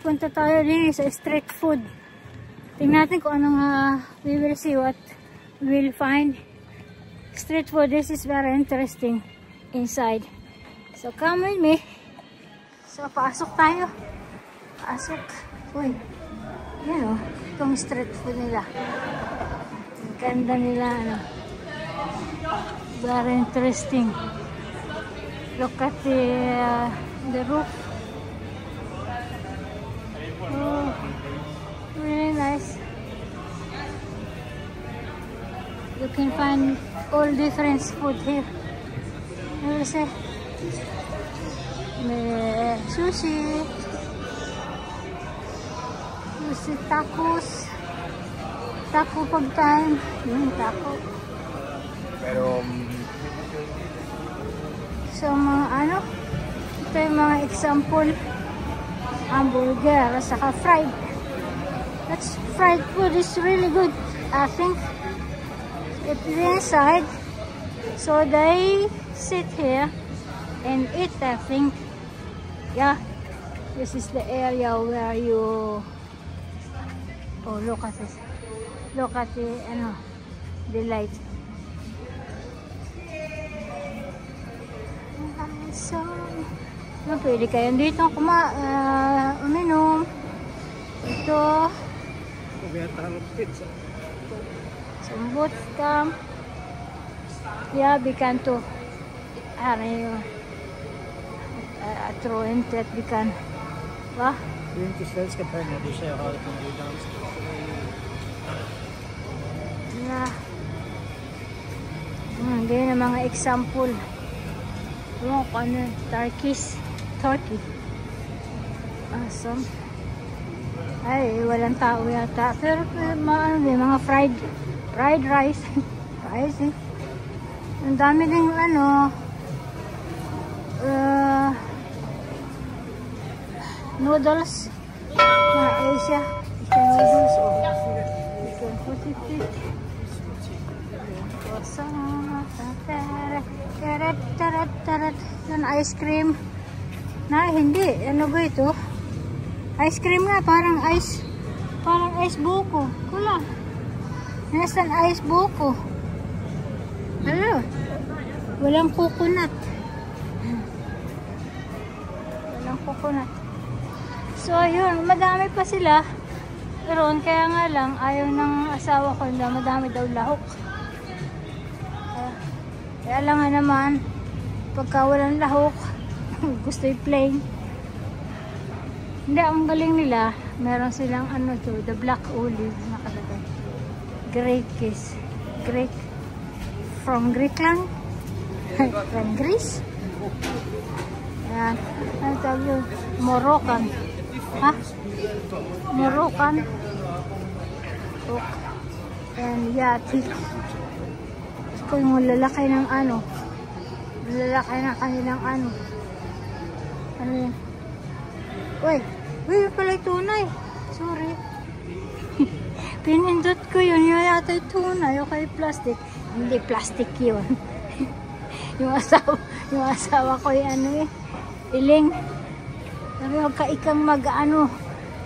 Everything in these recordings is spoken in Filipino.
Punta tayo din sa street food. Tingnan natin kung anong we will see what we will find. Street food, this is very interesting inside. So come with me. So pasok tayo. Pasok. Uy. Yan o. Itong street food nila. Ang ganda nila ano. Very interesting. Look at the roof. Oh, really nice. You can find all different food here. You will see. May sushi. Sushi tacos. Taco pagkain. Taco. Pero so mga ano, ito yung mga example, hamburger, saka fried. That's fried food is really good, I think. It's inside, so they sit here and eat, I think. Yeah, this is the area where you, oh look at this, look at the, ano, the light. So, pwede kayo dito uminom. Ito. Some vodka. Yeah, we can too. Jag tror inte att vi kan. Va? Det är inte svenska pengar du ser här utan det är danska. Yeah. Ganyan ang mga example. Ano ko ano, Turkey. Awesome. Ay, walang tao yata. Pero mga fried rice. Rice eh. Ang dami ding ano, noodles. Mga Asia. Chicken noodles. Chicken puti. Yan, ice cream. Na, hindi. Ano ba ito? Ice cream nga. Parang ice buko. Kula. Nasaan ice buko? Ano? Walang coconut. Walang coconut. So, yun. Madami pa sila. Pero, kaya nga lang, ayaw ng asawa ko na madami daw lahok. Kaya lang nga naman, pagka walang lahok, gusto yung plain. Hindi, ang galing nila, meron silang ano to, the black olive, nakalagay. Greek kiss. Greek. From Greek lang. From Greece. Ayan. Ano tawag yun? Moroccan. Ha? Moroccan. And yeah, thick. Kung yung lalaki ng ano, lalaki ng kanilang ano yun? Uy pala tunay, sorry. Pinindot ko yun yata yung tunay o kay plastic. Hindi plastic yun. yung asawa ko yung ano iling. Sabi huwag ka ikang mag ano,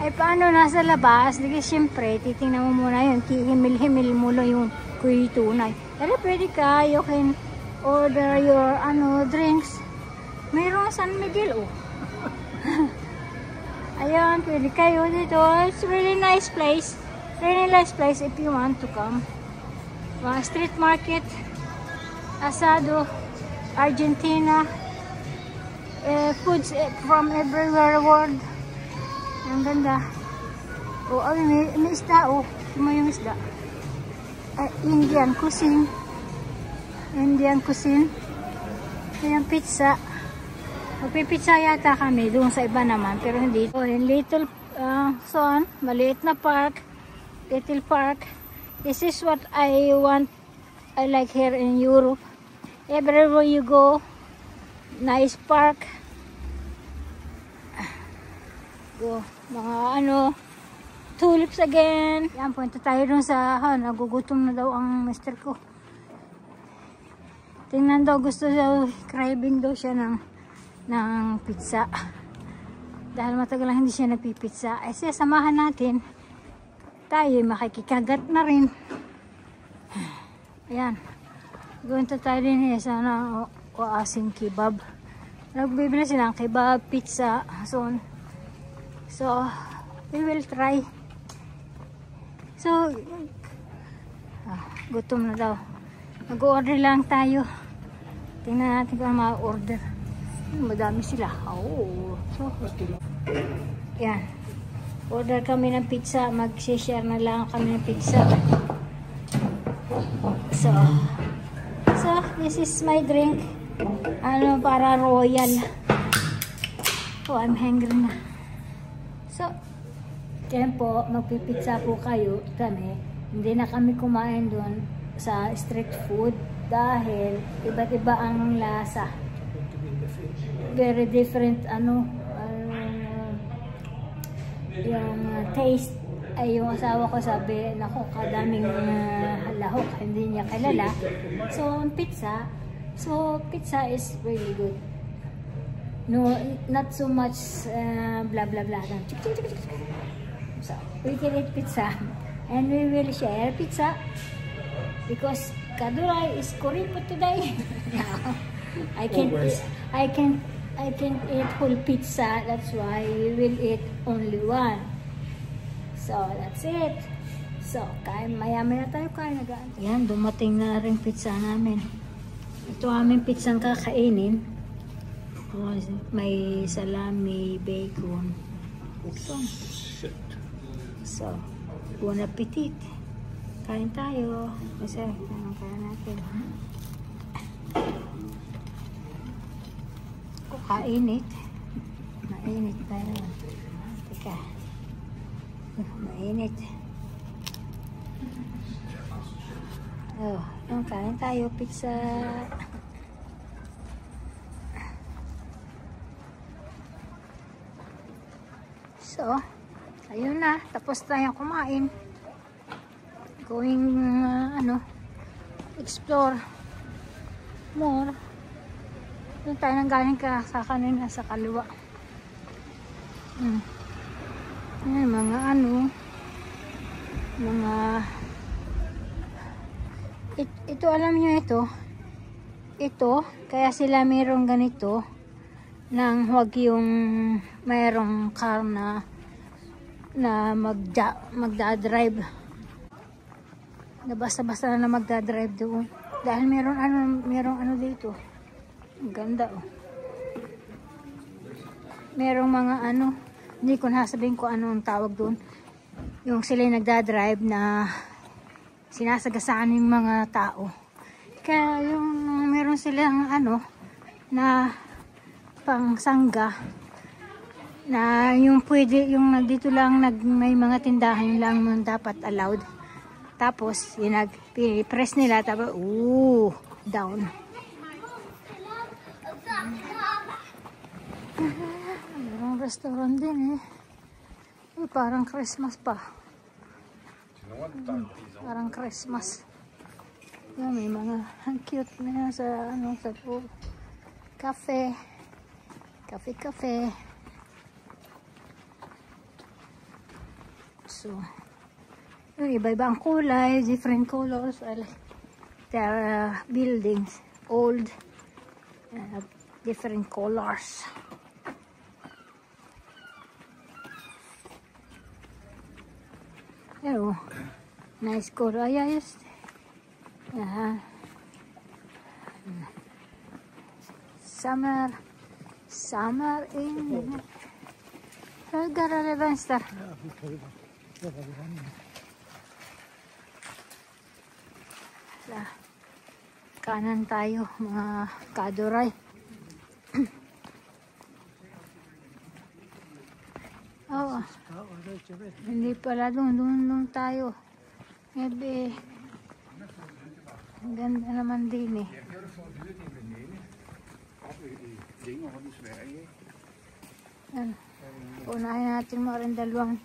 ay paano nasa labas, di siyempre titingnan mo muna yun, himil-himil mo lang yun kung yung tunay. Pero pwede ka, you can order your drinks. Mayroong San Miguel, oh. Ayan, pwede kayo dito. It's really nice place. Really nice place if you want to come. Street market, asado, Argentina, foods from everywhere world. Ang ganda. Oh, may isda, oh. Sino yung isda? Indian cuisine. Ayan, pizza. Magpipizza yata kami doon sa iba naman, pero hindi. Oh, in little maliit na park. Little park. This is what I like here in Europe. Everywhere you go, nice park. Go, mga tulips again. Yan, punta tayo dun sa, nagugutom na daw ang mister ko. Tingnan daw, gusto daw, craving daw siya ng pizza. Dahil matagal lang hindi siya nagpipitsa. Ay siya, samahan natin. Tayo makikikagat na rin. Ayan. Gunta tayo din sa oasing kebab. Nagbibili sila ng kebab, pizza, soon. So, we will try. So, gutom na daw. Mag-order lang tayo. Tingnan natin kung ma-order. Madami sila. Oh, so, yan. Order kami ng pizza. Mag-share na lang kami ng pizza. So, this is my drink. Ano, para royal. Oh, I'm hungry na. So, yan po, magpipizza po kayo. Kami, hindi na kami kumain doon sa street food dahil iba't iba ang lasa. Very different, yung taste. Ay, yung asawa ko sabi, naku, kadaming lahok, hindi niya kilala. So, pizza is really good. No, not so much blah blah blah. So, we can eat pizza and we will share pizza because Kaduray is kuripot today. I can eat whole pizza. That's why we will eat only one. So, that's it. So, maya-maya tayo kain. Yan, dumating na rin pizza namin. Ito aming pizzang kakainin. May salami, bacon. So, bon appetit. Kain tayo. Kasi, kain natin. Kainit. Mainit tayo. Teka. Mainit. Oh, kain tayo. Pizza. So, ayun na. Tapos tayo kumain. Going, explore more. Doon tayo nang galing sa kanina sa kaliwa. Ayan, ito alam nyo ito, kaya sila mayroong ganito nang huwag yung mayroong car na magdadrive na basta-basta na magdadrive doon dahil mayroong ano dito. Ang ganda merong mga hindi ko nasabihin ko ano ang tawag doon, yung sila yung nagdadrive na sinasagasaan yung mga tao, kaya yung meron silang na pangsangga na yung pwede, yung nandito lang may mga tindahan lang yung dapat allowed, tapos yung press nila tapos down. Merong restaurant din parang Christmas pa. Parang Christmas. Yan, may mga cute na sa sa cafe. So, iba-iba ang kulay, different colors. There are buildings, old, different colors. Oh, nice color. Yes. Summer in Vänster. Kanan tayo mga Kaduray. Oh, hindi pala doon tayo. Maybe ang ganda naman din Unahin natin mo rin dalawang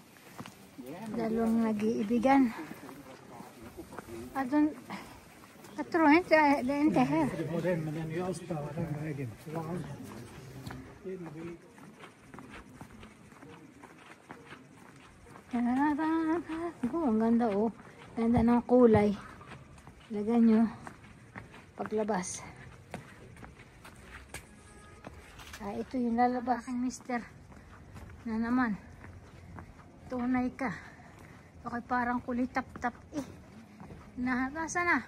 nag-iibigan. Jag tror inte det är inte här. Det var den, men den är avspärrad den vägen. Ang ganda oh. Ganda ng kulay. Lagyan nyo paglabas. Ito yung lalabas. Aking mister na naman. Tunay ka. Okay, parang kulitap-tap eh. Nasa na?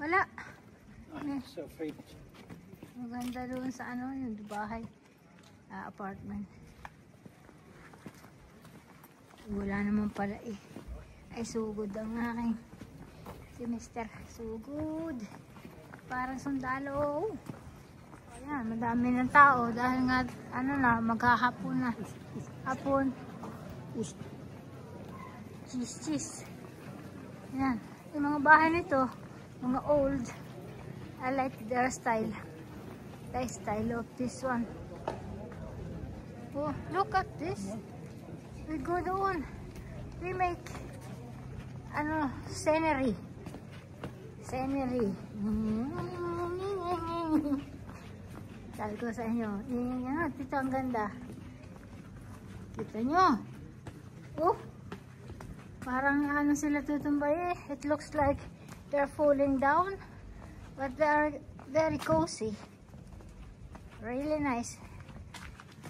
Wala. So afraid. Maganda doon sa ano, yung bahay. Apartment. Wala naman pala eh. Ay, sugod ang aking si mister. Sugod. Parang sundalo. Ayan, madami ng tao dahil nga, ano na, maghahapon na. Hapon. Cheese. Ayan. Yung mga bahay nito, mga old. I like their style. The style of this one. Oh, look at this. We go doon. We make, ano, scenery. Scenery. Sabi ko sa inyo, dito ang ganda. Kita nyo. Oh, parang ano sila tutumbay eh. It looks like they're falling down, but they are very cozy. Really nice.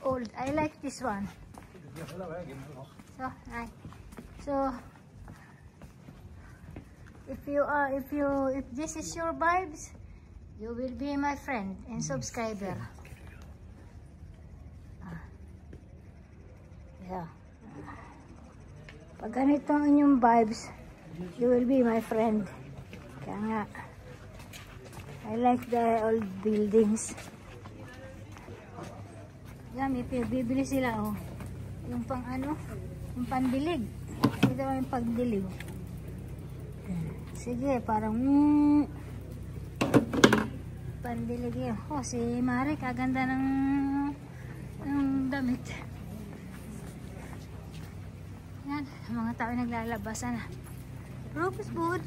Old. I like this one. So if this is your vibes, you will be my friend and subscriber. Yeah. Pag ganito ang inyong vibes, you will be my friend. Kaya nga, I like the old buildings. Yan, may bibili sila oh. Yung pang ano, yung pandilig. Ito yung pagdilig. Sige, parang pandilig yun. Oh, si Mari, kaganda ng damit. Yan, mga tao naglalabasan na. Rosebud.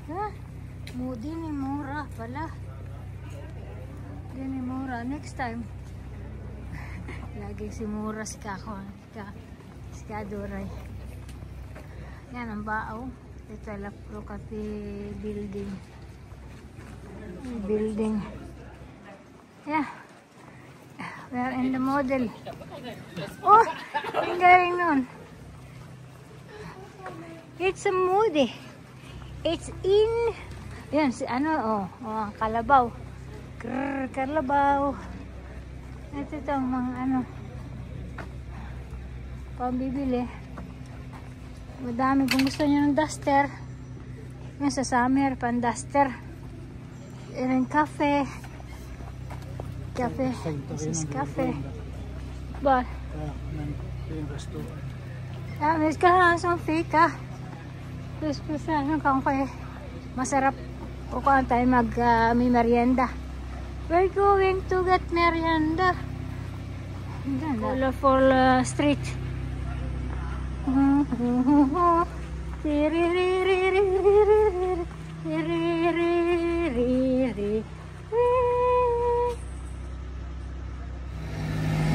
Ha? Moody ni mura pala. Yan ni mura. Next time. Lagi si mura si Kako. Si Kaduray. Yan ang baaw. Ito look at the building. Building. Yeah. We are in the model. Oh! Ang galing nun. It's a moody. It's in. Yan si ano oh, kalabaw. Kalabaw. Ito itong mga ano pambibili. Madami kung gusto nyo ng duster. Yan sa summer, pan duster. Yan cafe. This is cafe. But may kalasang fika. Terus ano kung kaya masarap o kung tayo may merienda. We're going to get merienda. Colorful street.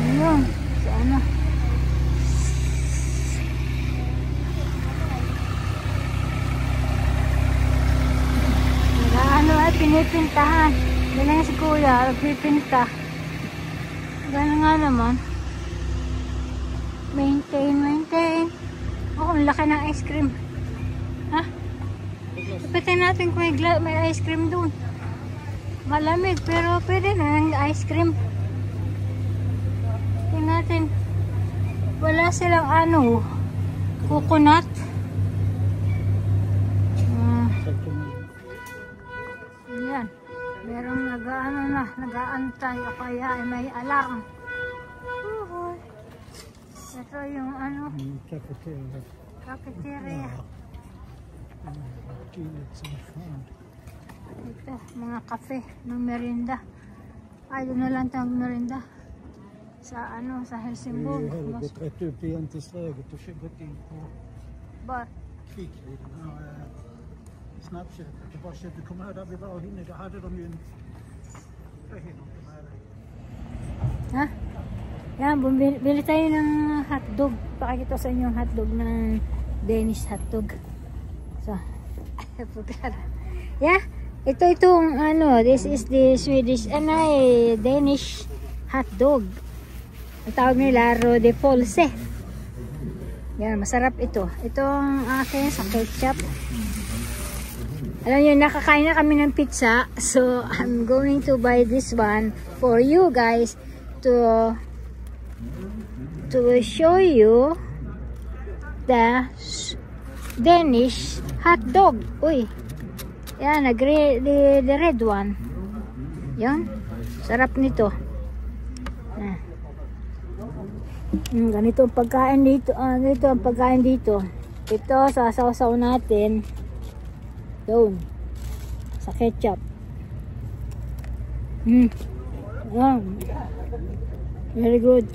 Ayun, sana. Ano ay pinipintahan. Ganyan si kuya, nagpipinta. Gano'n nga naman. Maintain. Oh, ang laki ng ice cream. Ha? Ipitin natin kung may ice cream doon. Malamig, pero pwede na ng ice cream. Tingnan natin. Wala silang ano, coconut. Yan. Merong nag-aantay o kaya ay may alarm. Ito yung ano, cafeteria. Ito, mga kafe ng merienda. Ay, doon na lang tayong merienda. Sa ano, sa Helsingborg. Var? Snapchat. Det bara så att du kommer här där vi var inne. Då hade de ju en... Ha? Yan, bili tayo ng hotdog. Pakikita sa inyo yung hotdog ng Danish hotdog. So, yeah, itong ano, this is the Swedish, Danish hotdog. Ang tawag nila, Rode Polse. Yan, masarap ito. Itong akin sa ketchup. Alam nyo, nakakain na kami ng pizza. So, I'm going to buy this one for you guys to show you the Danish hot dog. Uy, yan, the red one. Yan, sarap nito. Ganito ang pagkain dito. Ganito ang pagkain dito. Ito, sasaw-saw natin doon sa ketchup. Very good.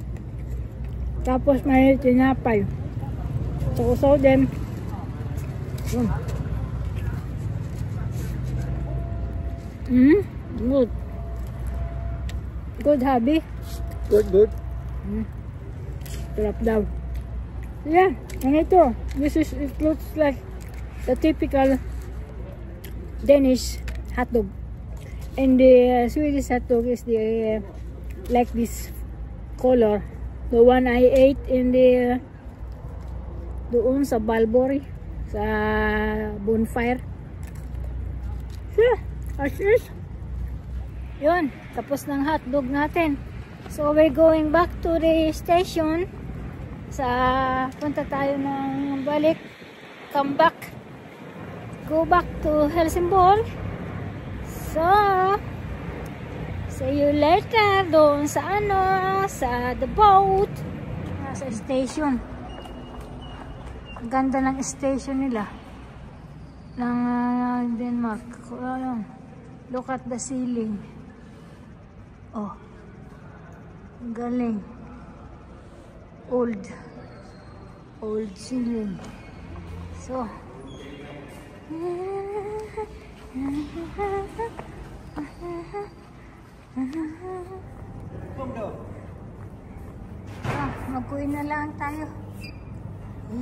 Tapos may tinapay. Sasaw din. Good. Good, hubby. Good. Sarap daw. Yeah, and ito. It looks like the typical Danish hot dog. And the Swedish hot dog is the like this color. The one I ate in the doon sa Balbory sa bonfire. Yeah, as is. Yun, tapos ng hot dog natin. So we're going back to the station. Punta tayo ng balik. Come back. Go back to Helsingborg. So see you later doon sa sa the boat. Sa station. Ang ganda ng station nila ng Denmark. Look at the ceiling. Oh, galing. Old ceiling. So magkuin na lang tayo.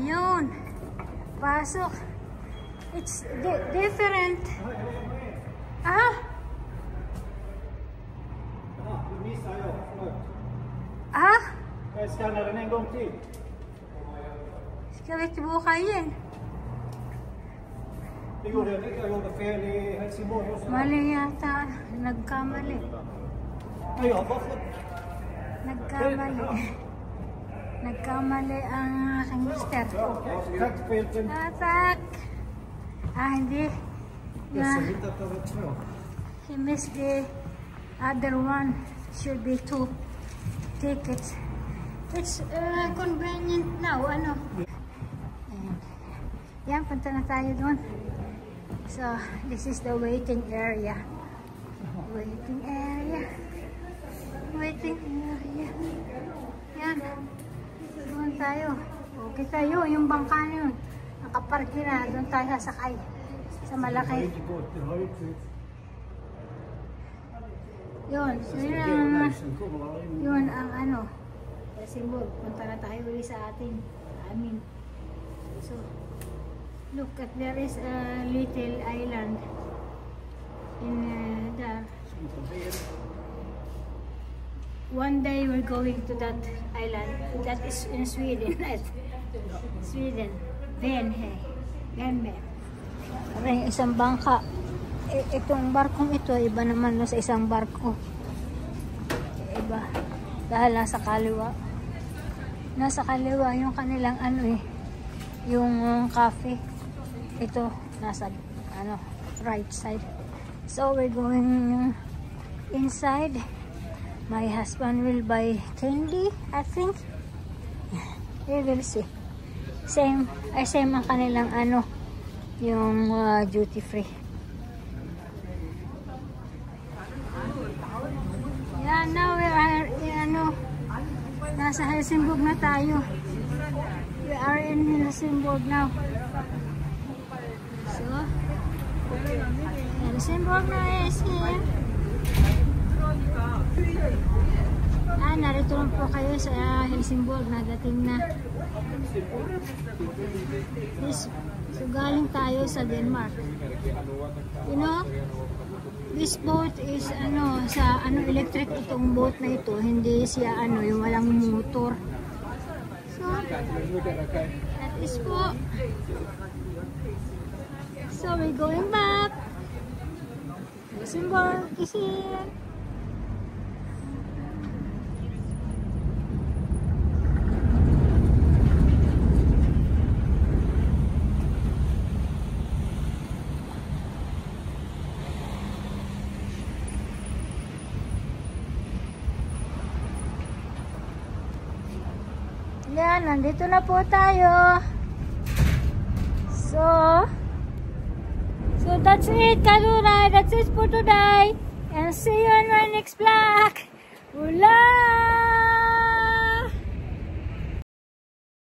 Yun, pasok. It's different. Jag skannar den en gång till. Ska vi tillbaka igen? Jag gjorde fel i Helsingborg också. Mali yata. Nagkamali. Nej, jag har bara fått... Nagkamali ang aking mister. Tack fel. Tak. Hindi. Jag ser inte att det var två. He missed the other one. Should be 2 tickets. It's convenient now, Ayan. Yan, punta na tayo doon. So, this is the waiting area. Waiting area. Yan. Doon tayo. Okay tayo, yung bangka na yun. Nakaparki na, doon tayo sasakay. Sa malaki. Yun. Yun ang Helsingborg. Punta na tayo ulit sa amin. So, look at there is a little island in there. One day we're going to that island. That is in Sweden. Sweden. Venhe. Parang isang bangka. Itong barkong ito, iba naman sa isang barko. Iba. Dahil nasa kaliwa. Nasa kaliwa yung kanilang yung cafe. Ito, nasa right side. So we're going inside. My husband will buy candy, I think. We will see. Same ang kanilang yung duty free. Yeah, now we are nasa Helsingborg na tayo. We are in Helsingborg now. So, Helsingborg na is here. narito lang po kayo sa Helsingborg, nadating na. So galing tayo sa Denmark. You know, this boat is electric itong boat na ito, hindi siya yung walang motor. So that is po. So we're going back. Helsingborg is here. Yan, nandito na po tayo. So that's it, Kalura. That's it for today. And see you on my next vlog.